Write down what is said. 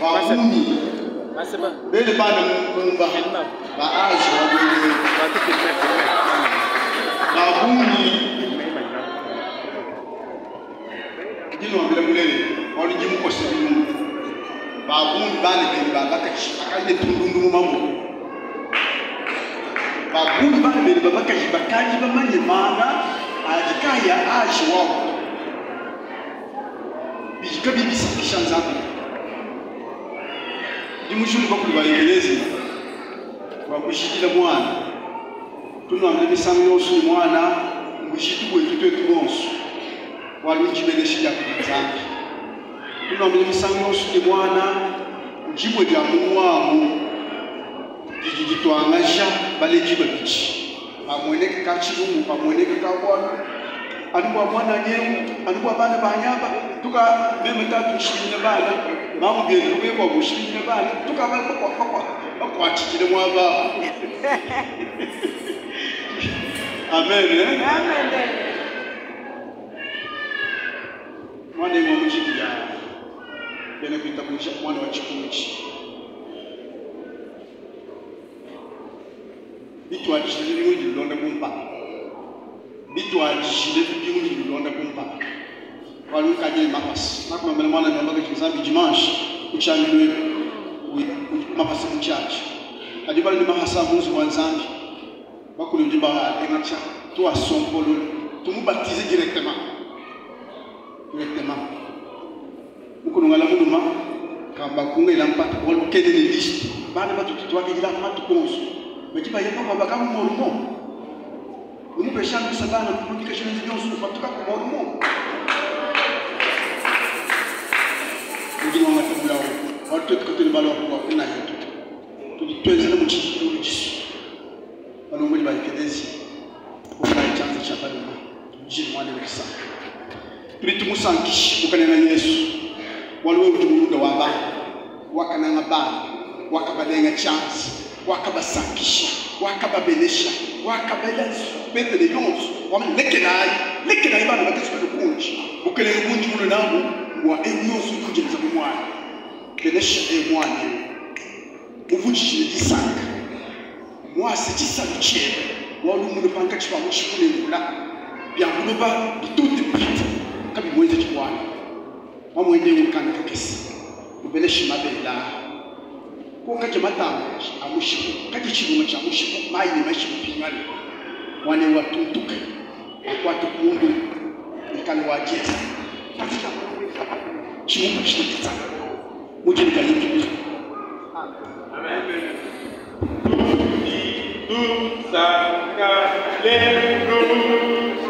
Bauni. Bele bana mumba. Baaji wabele. Bauni. Dino wabele mulele. Wali jimu kwa sibimu. Bauni bana bele babaka akale tundundu mamu. Bauni bana bele babaka jibakaji bamanye mana ajikaya aji wao. Bijika bibisa kishanzabu. Dimushuri bakuru bayegereze bakushikira mwana tunamle bisamyo yose mwana ngushitigwe kitwe tubonso walunjibeleshija kuzanga tunamle bisamyo yose mwana njibwe bya muwamu dijitwangasha balejibe bichi amweneke kachirumu amweneke kabwana alikuwa mwana nyewu alikuwa bana banyaba tuka meme tatu shirine bana mamu bye kubekwa bushirine bana tuka kwa chikire mwaba amen amen mwana ngo mujikira bene kwita kunisha mwana wa chikuchi bitwa chirine ngo londa kumpa bitwa chirine ngo londa kumpa waluka je mapas nakuma mbele mwana ndio kizambi dimanche uchangiwe mapas mchache adibali ni mahasa muzi wanzambi bakuli ndiba engacha to asompolo tumubatize directement mukunu ngala muduma kamba kungela mpata wal kede ni list bana batutu wake jila matu konso mejiba yepa bakamu morumo umupesha bisabana communication ndio fatuka kwa morumo ndimo matubula watu tukatuli balo kwa kuna yetu tujitweze na mchiki ulijisu balo mwili bayikedezi kwa chanzo cha balo jini mwana wisa tulitumusankishi ukanena Yesu waliwe mtumuruda wa bana wakananga bana wakabalenga chance wakabasankisha wakababelesha wakabelensu bete de yonsu wamelekenai bana batesu kunji ukanena kunji muno nabo wa enyosu kujenza mwana belesha mwana uvunjishije disaka mwase chisaluchebe walumuno panka chipa mushikule mula byamuba bituti pita kabi mwenze chwana wamwende ukana kakesi ubelesha mabela ko kaje matanga amushiku kaje chibuma cha mushiku mai ni mashi kupingana wane watuntuka akwatu kundu ikale wajeza katika chimungu chitita mujini kaliki amen tout ça, les loups,